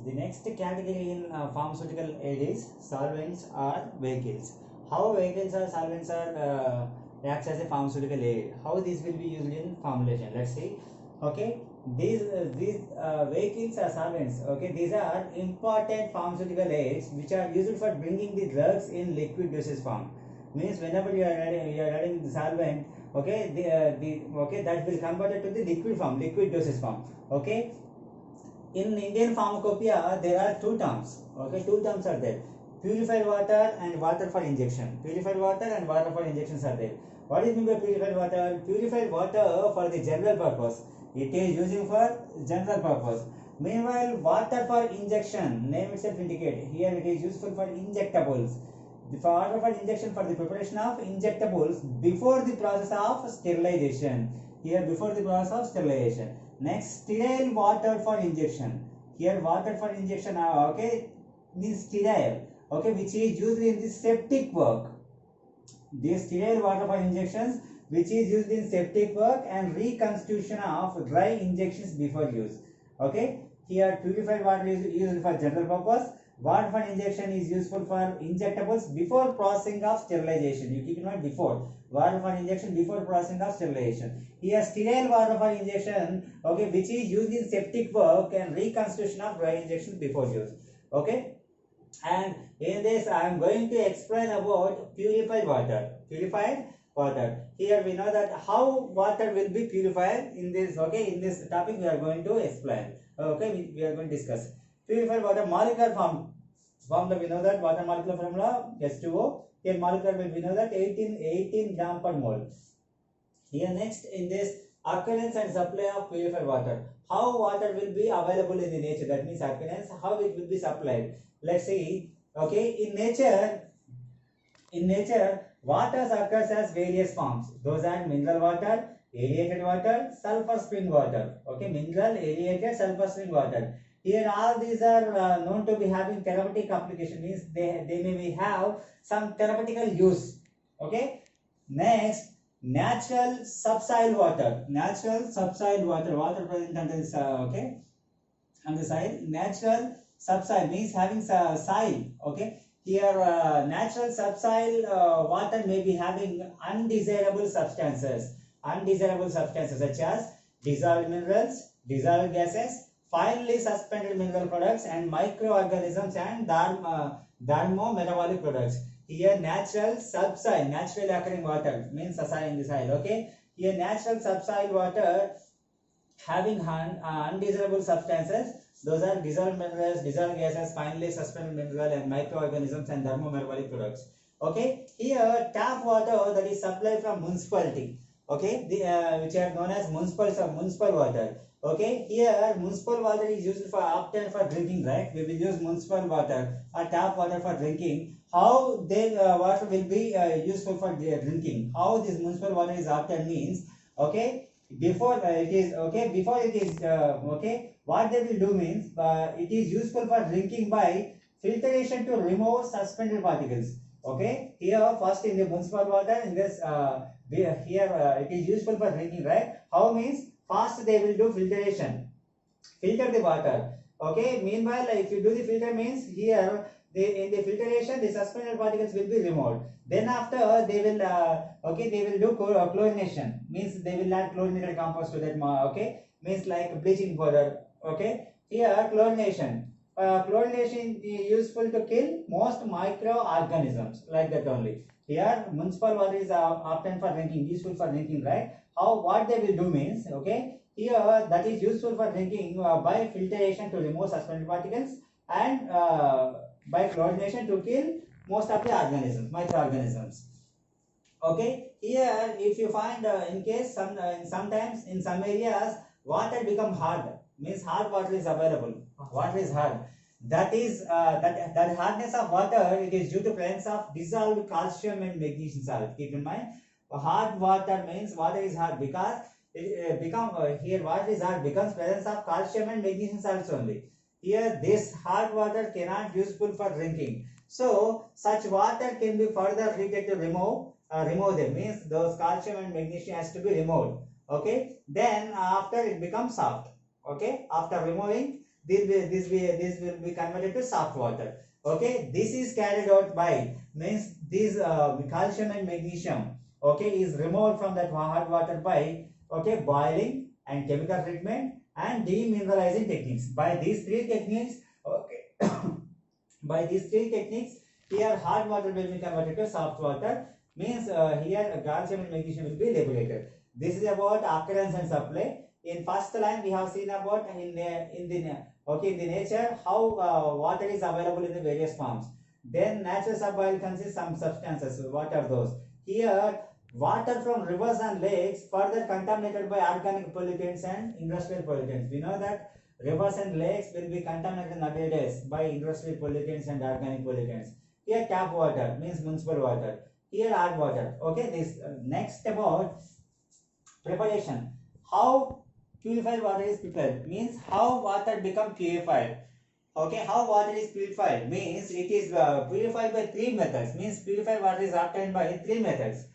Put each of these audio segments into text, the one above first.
The next category in pharmaceutical aid is solvents or vehicles. How vehicles or solvents are acts as a pharmaceutical aid? How this will be used in formulation? Let's see. Okay, these vehicles or solvents. Okay, these are important pharmaceutical aids which are used for bringing the drugs in liquid dosage form. Means whenever you are adding the solvent, okay, the that will converted to the liquid form, liquid dosage form. Okay, in Indian pharmacopoeia, there are two terms. Okay, two terms are there: purified water and water for injection. Purified water and water for injections are there. What is mean by purified water? Purified water for the general purpose. It is using for general purpose. Meanwhile, water for injection, name itself indicate. Here it is useful for injectables. The water for injection for the preparation of injectables before the process of sterilization. Here before the process of sterilization. Next, sterile water for injection. Here water for injection, okay, means sterile, okay, which is used in the septic work. This sterile water for injections which is used in septic work and reconstitution of dry injections before use. Okay, here purified water is used for general purpose. Water for injection is useful for injectables before processing of sterilization. You keep in mind before. Water for injection before processing of sterilization. Here sterile water for injection, okay, which is used in septic work and reconstitution of dry injections before use. Okay, and in this I am going to explain about purified water. Purified water. Here we know that how water will be purified in this. Okay, in this topic we are going to explain. Okay, we are going to discuss purified water molecular formula. We know that water molecular formula H2O. Here molecular weight we know that 18 gram per mole. Here next in this occurrence and supply of purified water. How water will be available in the nature, that means occurrence, how it will be supplied. Let's see. Okay, in nature water occurs as various forms. Those are mineral water, aerated water, sulfur spring water. Okay, mineral, aerated, sulfur spring water. Here all these are known to be having therapeutic application, means they may have some therapeutical use. Okay, next, natural subsoil water. Natural subsoil water, water present under this, okay, on the soil. Natural subsoil means having soil. Okay, here natural subsoil water may be having undesirable substances such as dissolved minerals, dissolved gases, finely suspended mineral products, and microorganisms and thermometabolic products. Here natural subsoil, naturally occurring water means soil in the soil. Okay, here natural subsoil water having undesirable substances. Those are dissolved minerals, dissolved gases, finely suspended mineral, and microorganisms and thermometabolic products. Okay, here tap water that is supplied from municipality. Okay, which are known as municipal water. Okay, here municipal water is used for obtained for drinking, right? We will use municipal water or tap water for drinking. How the water will be useful for drinking? How this municipal water is obtained means, okay, before it is okay, what they will do means it is useful for drinking by filtration to remove suspended particles. Okay, here first in the municipal water, in this it is useful for drinking, right? How means first they will do filtration, filter the water. Okay, meanwhile if you do the filter means here in the filtration the suspended particles will be removed. Then after they will they will do chlorination, means they will add chlorinated compounds to that. Okay, means like bleaching powder. Okay, here chlorination is useful to kill most microorganisms, like that only. Here municipal water is often for drinking, useful for drinking, right? How what they will do means, okay, here that is useful for drinking by filtration to remove suspended particles, and by chlorination to kill most of the organisms, microorganisms. Okay, here if you find in case sometimes in some areas water become hard, means hard water is available, water is hard. That is that hardness of water, it is due to presence of dissolved calcium and magnesium salt. Keep in mind, hard water means water is hard because it here water is hard becomes presence of calcium and magnesium salts only. Here this hard water cannot useful for drinking, so such water can be further treated to remove them, means those calcium and magnesium has to be removed. Okay, then after it becomes soft. Okay, after removing this will be converted to soft water. Okay, this is carried out by means this calcium and magnesium, okay, is removed from that hot water by, okay, boiling and chemical treatment and demineralizing techniques. By these three techniques, okay, by these three techniques, here hard water will be converted to soft water. Means here calcium and magnesium will be liberated. This is about occurrence and supply. In first line, we have seen about in the nature how water is available in the various forms. Then natural suboil consists some substances. What are those? Here, water from rivers and lakes further contaminated by organic pollutants and industrial pollutants. We know that rivers and lakes will be contaminated nowadays by industrial pollutants and organic pollutants. Here tap water means municipal water. Here hard water. Okay, this next about preparation. How purified water is prepared means how water become purified. Okay, how water is purified means it is purified by three methods. Means purified water is obtained by three methods.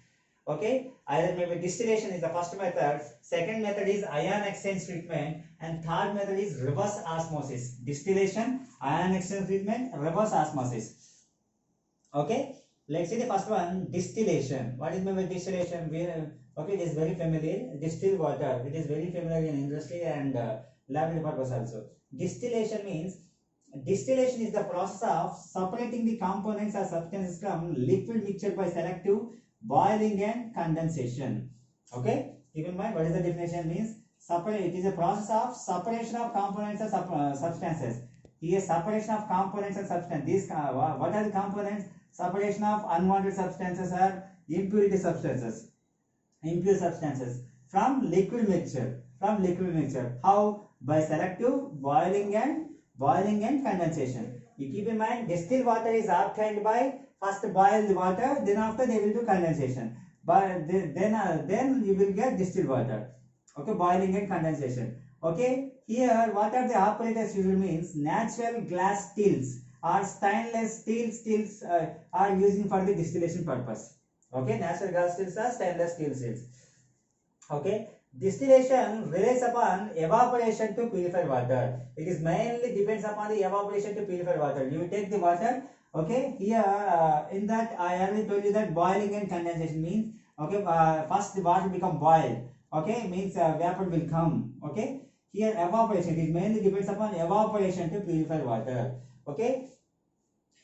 Okay, either maybe distillation is the first method, second method is ion exchange treatment, and third method is reverse osmosis. Distillation, ion exchange treatment, reverse osmosis. Okay, let's see the first one, distillation. What is meant by distillation? Okay, it is very familiar. Distilled water, it is very familiar in industry and laboratory purpose also. Distillation means, distillation is the process of separating the components or substances from liquid mixture by selective boiling and condensation. Okay, keep in mind what is the definition means. Separate, it is a process of separation of components or substances. Here separation of components and substances. These what are the components? Separation of unwanted substances or impurity substances, impure substances from liquid mixture. From liquid mixture. How? By selective boiling and condensation. You keep in mind distilled water is obtained by first boil the water, then after they will do condensation. But then you will get distilled water. Okay, boiling and condensation. Okay, here what are the operators usually means? Natural glass stills or stainless steel stills are using for the distillation purpose. Okay, natural glass stills or stainless steel stills. Okay, distillation relies upon evaporation to purify water. It is mainly depends upon the evaporation to purify water. You take the water. Okay, here in that I already told you that boiling and condensation means, okay, first the water become boiled. Okay, means vapor will come. Okay, here evaporation, it mainly depends upon evaporation to purify water. Okay,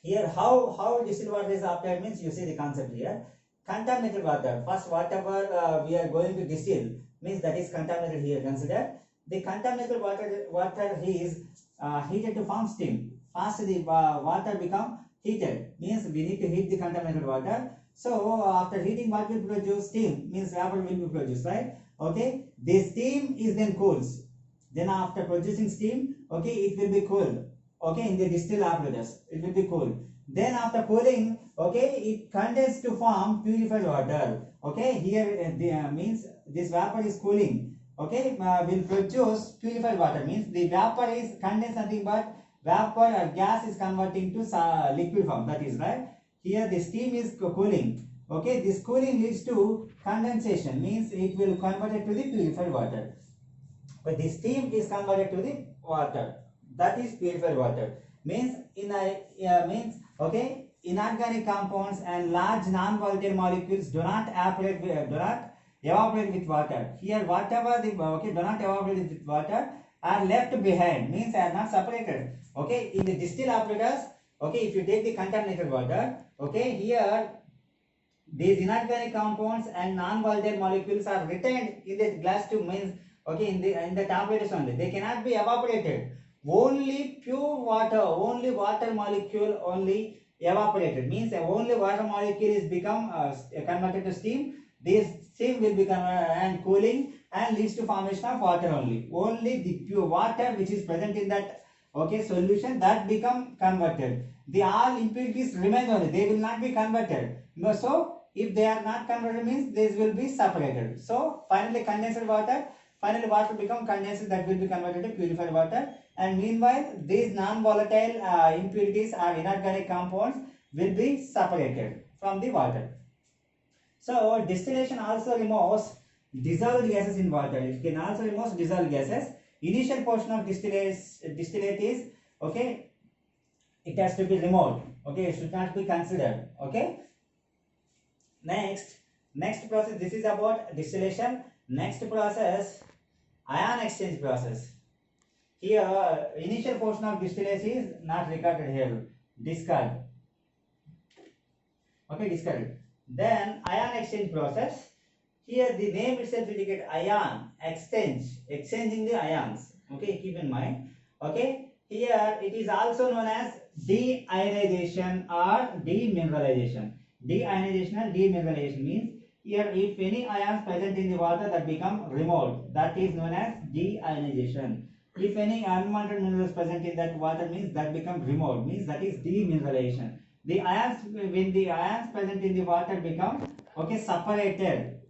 here how distilled water is obtained means, you see the concept here. Contaminated water, first whatever we are going to distill means that is contaminated here. Consider the contaminated water is heated to form steam. First the water become heated means we need to heat the contaminated water. So after heating, what will produce? Steam means vapor will be produced, right? Okay, the steam is then cools. Then after producing steam, okay, it will be cooled. Okay, in the distilled apparatus, it will be cooled. Then after cooling, okay, it condenses to form purified water. Okay, here means this vapor is cooling. Okay, will produce purified water means the vapor is condensed nothing but vapor or gas is converting to liquid form. That is right. Here the steam is cooling. Okay, this cooling leads to condensation means it will convert it to the purified water. But the steam is converted to the water. That is purified water. Means okay, inorganic compounds and large non-volatile molecules do not evaporate with water. Here whatever the do not evaporate with water are left behind means are not separated. Okay, in the distilled apparatus, okay, if you take the contaminated water, okay, here these inorganic compounds and non-volatile molecules are retained in the glass tube means, okay, in the apparatus only. They cannot be evaporated. Only pure water, only water molecule only evaporated means only water molecule is become converted to steam. This steam will become and cooling and leads to formation of water only. Only the pure water which is present in that, okay, solution, that become converted. The all impurities remain only. They will not be converted. No, so if they are not converted means this will be separated. So finally condensed water. Finally water become condensed, that will be converted to purified water. And meanwhile these non-volatile impurities or inorganic compounds will be separated from the water. So distillation also removes dissolved gases in water. It can also remove dissolved gases. Initial portion of distillate is, okay, it has to be removed. Okay, it should not be considered. Okay. Next process. This is about distillation. Next process, ion exchange process. Here, initial portion of distillate is not recorded here. Discard. Okay, discarded. Then ion exchange process. Here the name itself indicate ion exchange, exchanging the ions. Okay, keep in mind. Okay, here it is also known as deionization or demineralization. Deionization and demineralization means here if any ions present in the water that become removed, that is known as deionization. If any unwanted minerals present in that water means that become removed, means that is demineralization. The ions, when the ions present in the water become, okay, separated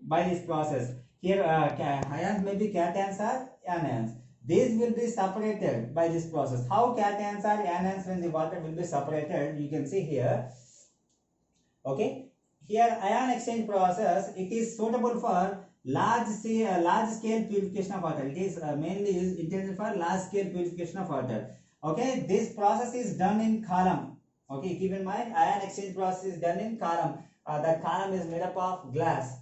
by this process. Here ions may be cations or anions. These will be separated by this process. How cations or anions when the water will be separated, you can see here. Okay, here ion exchange process, it is suitable for large scale purification of water. It is mainly intended for large scale purification of water. Okay, this process is done in column. Okay, keep in mind, ion exchange process is done in column. That column is made up of glass.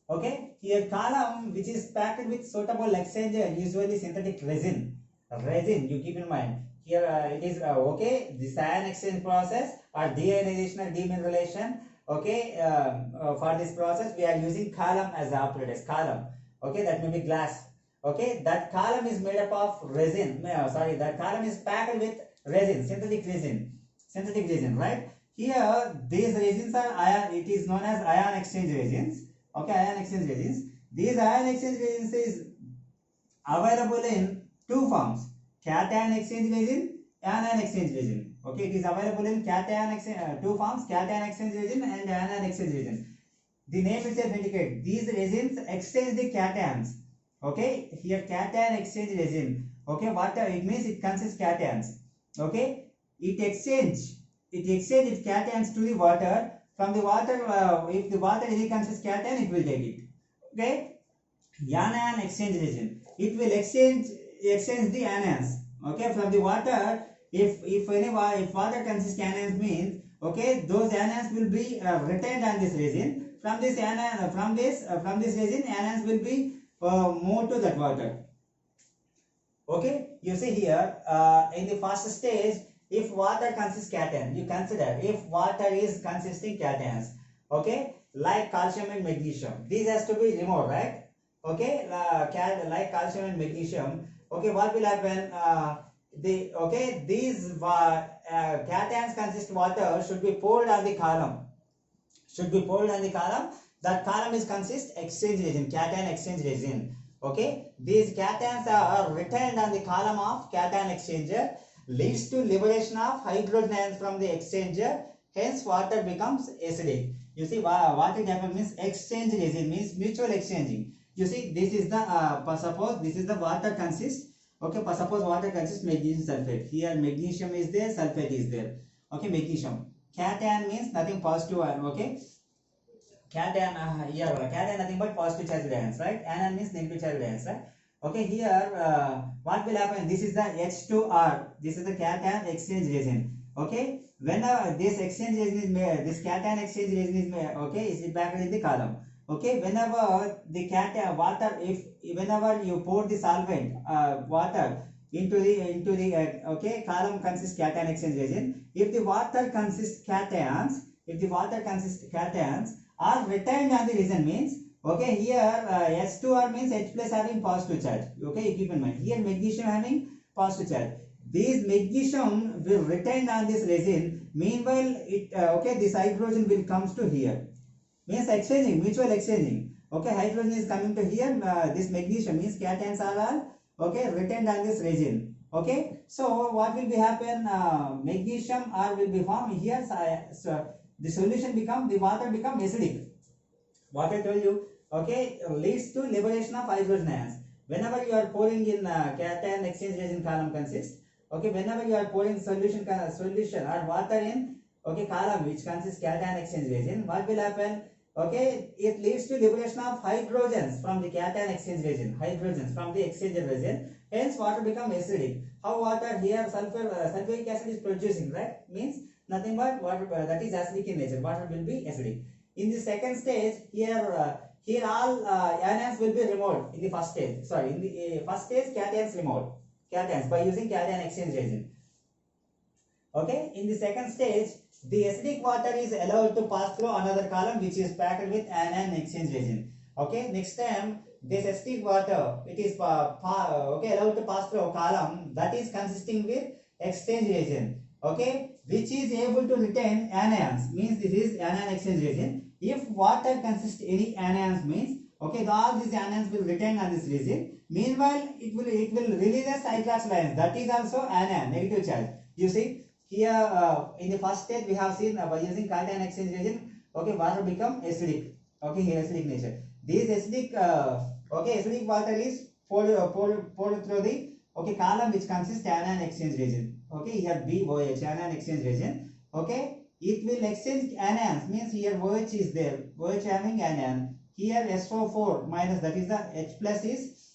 Okay, here column which is packed with suitable exchanger, usually synthetic resin. Resin, you keep in mind. Here it is okay. This ion exchange process or deionization or demineralization. Okay, for this process we are using column as the apparatus. Column. Okay, that may be glass. Okay, that column is made up of resin. Sorry, that column is packed with resin, synthetic resin, right? Here these resins are ion. It is known as ion exchange resins. Okay, ion exchange resins. These ion exchange resins is available in two forms: cation exchange resin, anion exchange resin. Okay, it is available in cation exchange two forms: cation exchange resin and anion exchange resin. The name itself indicates these resins exchange the cations. Okay, here cation exchange resin. Okay, what it means, it consists cations. Okay, it exchange its cations to the water. From the water, if the water really consists cation, it will take it. Okay, anion exchange resin. It will exchange the anions. Okay, from the water. If water consists anions means, okay, those anions will be retained on this resin. From this resin, anions will be moved to that water. Okay, you see here in the first stage, if water consists cation, you consider if water is consisting cations, okay, like calcium and magnesium, these has to be removed, right? Okay, like calcium and magnesium. Okay, what will happen? These cations consist water should be poured on the column. That column is consist exchange resin, cation exchange resin. Okay, these cations are retained on the column of cation exchanger, leads to liberation of hydrogen ions from the exchanger. Hence, water becomes acidic. You see, what it happens means exchange resin means mutual exchanging. You see, this is the suppose this is the water consists. Okay, suppose water consists magnesium sulfate. Here magnesium is there, sulfate is there. Okay, magnesium. Cation means nothing positive ion. Okay. Cation cation nothing but positive charged ions, right? Anion means negative charged ions, right? Okay, here what will happen? This is the H2R. This is the cation exchange resin. Okay, whenever this exchange resin is made, this cation exchange resin is made. Okay, is it packed in the column? Okay, whenever the cation water, whenever you pour the solvent water into the okay, column consists cation exchange resin. If the water consists cations, are retained on the resin means, okay, here H2R means H plus having positive charge. Okay, you keep in mind here magnesium having positive charge. These magnesium will retain on this resin. Meanwhile, it okay, this hydrogen will comes to here. Means exchanging, mutual exchanging. Okay, hydrogen is coming to here. This magnesium means cations are all okay retained on this resin. Okay, so what will be happen? Magnesium R will be formed here. So the solution become, the water become acidic. What I told you, okay, leads to liberation of hydrogen ions. Whenever you are pouring in cation exchange resin column consists, okay, whenever you are pouring solution or water in, okay, column which consists cation exchange resin, what will happen? Okay, it leads to liberation of hydrogens from the cation exchange region. Hydrogens from the exchanger region. Hence, water become acidic. How water here sulfuric acid is producing, right? Means nothing but water that is acidic in nature. Water will be acidic. In the second stage, here all anions will be removed in the first stage. Sorry, in the first stage, cations removed. Cations by using cation exchange region. Okay, in the second stage, the acidic water is allowed to pass through another column which is packed with anion exchange region. Okay, next time this acidic water it is allowed to pass through a column that is consisting with exchange region. Okay, which is able to retain anions, means this is anion exchange region. If water consists any anions, means okay, all these anions will retain on this region. Meanwhile, it will release a cycloxyl ions, that is also anion, negative charge. You see. Here in the first stage we have seen by using cation exchange region, okay, water become acidic. Okay, here acidic nature. This acidic acidic water is poured through the column which consists anion exchange region. Okay, here BOH anion exchange region. Okay, it will exchange anions, means here OH is there, OH having anion. Here SO4 minus, that is the H plus is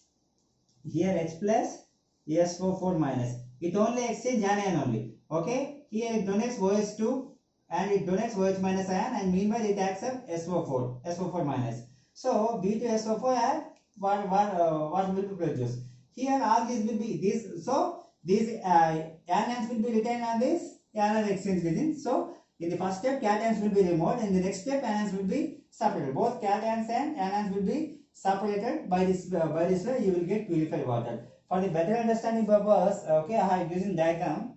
here H plus SO4 minus. It only exchange anion only. Okay, here it donates OH2 and it donates OH minus ion, and meanwhile it accepts SO4 minus. So B2SO4 and what will be produced? Here all these will be this. So these anions will be retained on this anion exchange region. So in the first step cations will be removed, in the next step anions will be separated. Both cations and anions will be separated by this way. You will get purified water. For the better understanding purpose, okay, I am using diagram.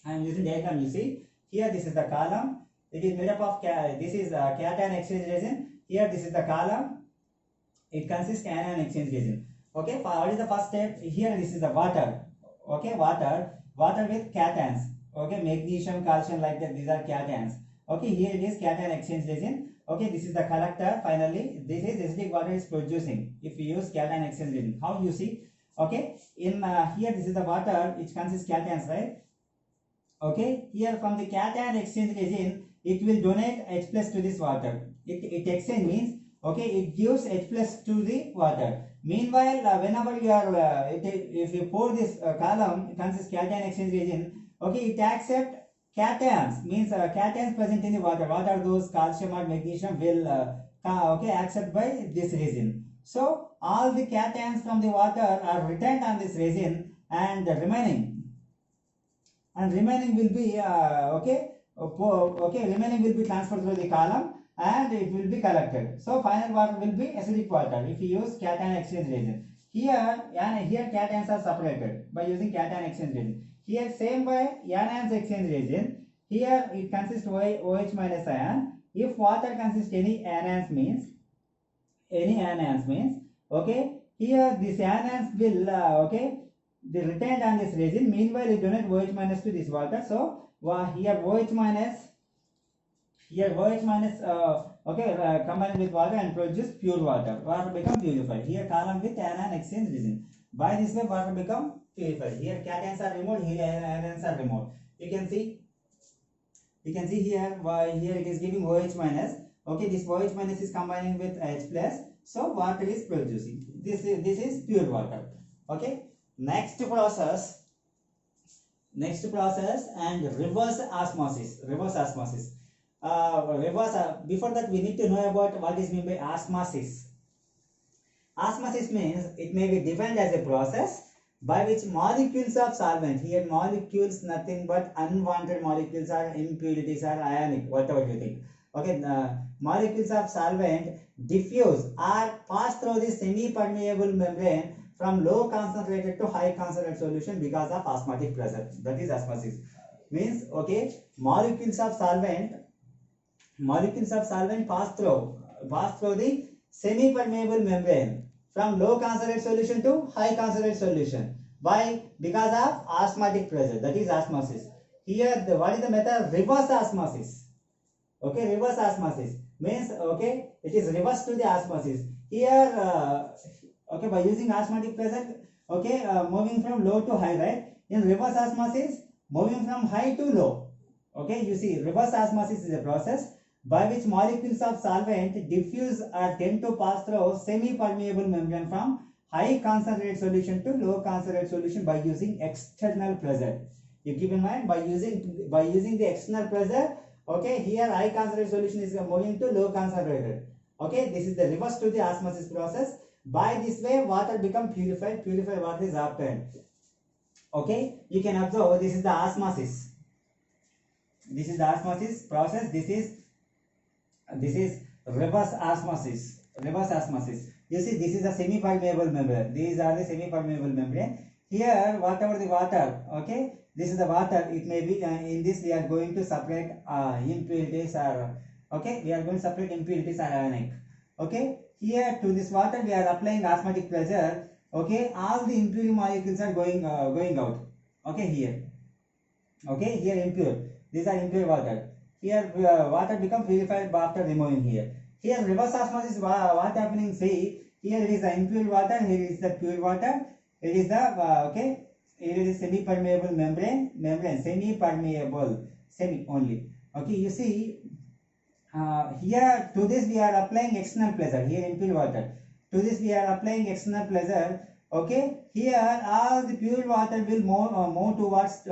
You see here this is the column. It is made up of this is cation exchange region. Here this is the column. It consists anion exchange region. Okay, what is the first step? Here this is the water. Okay, water with cations. Okay, magnesium, calcium, like that. These are cations. Okay, here it is cation exchange region. Okay, this is the collector. Finally, this is acidic water is producing. If we use cation exchange region, how you see? Okay, in here this is the water which consists cations, right? Okay, here from the cation exchange region, it will donate H plus to this water. It exchange means, okay, it gives H plus to the water. Meanwhile, whenever you are, if you pour this column, it consists cation exchange region, okay, it accepts cations, means cations present in the water. What are those? Calcium or magnesium will accept by this region. So all the cations from the water are retained on this region, and remaining will be remaining will be transferred through the column and it will be collected. So final water will be acidic water if you use cation exchange region. Here cations are separated by using cation exchange region. Here same by anions exchange region. Here it consists OH minus ion. If water consists any anions means okay, here this anions will they retained on this region. Meanwhile, it donates OH minus to this water. So here OH minus combined with water and produce pure water. Water become purified. Here column with anion exchange region. By this way, water become purified. Here cations are removed. Here anions are removed. You can see here here it is giving OH minus. Okay, this OH minus is combining with H plus. So water is producing. This is pure water. Okay. Next process and reverse osmosis. Before that we need to know about what is meant by osmosis. Osmosis means it may be defined as a process by which molecules of solvent, here molecules nothing but unwanted molecules or impurities or ionic, whatever you think. Okay, molecules of solvent diffuse or pass through the semi-permeable membrane from low concentrated to high concentrated solution because of osmotic pressure. That is osmosis. Means, okay, molecules of solvent pass through the semi-permeable membrane from low concentrated solution to high concentrated solution. Why? Because of osmotic pressure. That is osmosis. Here, what is the method? Reverse osmosis. Okay, reverse osmosis means, okay, it is reverse to the osmosis. Here, okay, by using osmotic pressure, okay, moving from low to high, right? In reverse osmosis, moving from high to low. Okay, you see, reverse osmosis is a process by which molecules of solvent diffuse or tend to pass through semi-permeable membrane from high concentrated solution to low concentrated solution by using external pressure. You keep in mind, by using the external pressure, okay, here high concentrated solution is moving to low concentrated. Okay, this is the reverse to the osmosis process. By this way, water become purified. Purified water is obtained. Okay, you can observe this is the osmosis. This is the osmosis process. This is reverse osmosis. Reverse osmosis. You see, this is a semi-permeable membrane. These are the semi-permeable membrane. Here, whatever the water, okay, this is the water. It may be in this we are going to separate impurities or okay, we are going to separate impurities or ionic. Okay, here to this water we are applying osmotic pressure. Okay, all the impure molecules are going out. Okay, here. Okay, here impure. These are impure water. Here water become purified after removing here. Here reverse osmosis, what happening? See, here it is the impure water. Here is the pure water. It is the okay. It is semi-permeable membrane. Semi-permeable, semi only. Okay, you see. Here to this we are applying external pressure. Here impure water. To this we are applying external pressure. Okay. Here all the pure water will move towards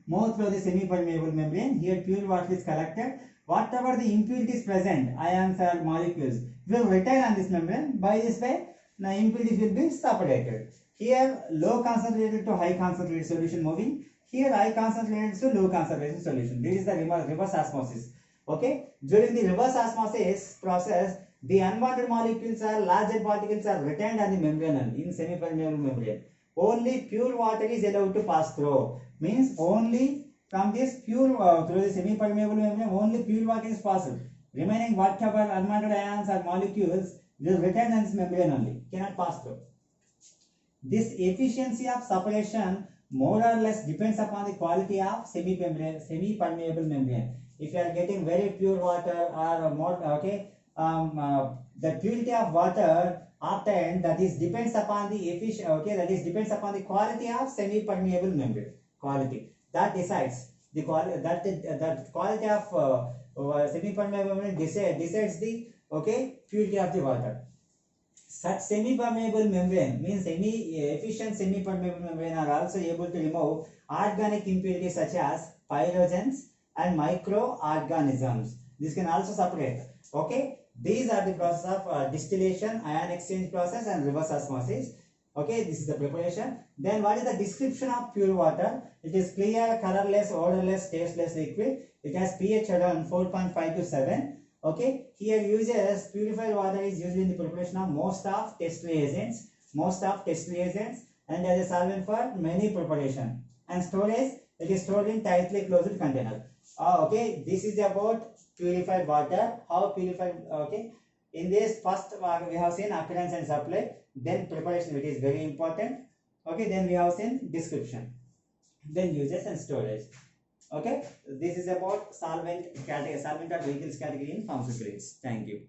move through the semi-permeable membrane. Here pure water is collected. Whatever the impurities present, ions or molecules, will retain on this membrane. By this way, the impurities will be separated. Here low concentrated to high concentrated solution moving. Here high concentrated to low concentrated solution. This is the reverse osmosis. Okay, during the reverse osmosis process, the unwanted molecules or larger particles are retained on the membrane in semi-permeable membrane. Only pure water is allowed to pass through. Means only from this pure through the semi-permeable membrane, only pure water is passed. Remaining whatever unwanted ions or molecules will retain on this membrane only, cannot pass through. This efficiency of separation more or less depends upon the quality of semi-permeable membrane. If you are getting very pure water or more, okay, the purity of water obtained, that is depends upon the efficiency, okay, that is depends upon the quality of semi-permeable membrane. Quality that decides the quality that quality of semi-permeable membrane decides the okay purity of the water. Such semi-permeable membrane means efficient semi-permeable membrane are also able to remove organic impurities such as pyrogens and microorganisms. This can also separate. Okay, these are the process of distillation, ion exchange process, and reverse osmosis. Okay, this is the preparation. Then what is the description of pure water? It is clear, colorless, odorless, tasteless liquid. It has pH around 4.5 to 7. Okay, here uses purified water is used in the preparation of most of test reagents, and as a solvent for many preparation. And storage, it is stored in tightly closed container. Okay, this is about purified water. How purified? Okay, in this first we have seen occurrence and supply. Then preparation, it is very important. Okay, then we have seen description. Then uses and storage. Okay, this is about solvent of vehicles category in pharmaceuticals. Thank you.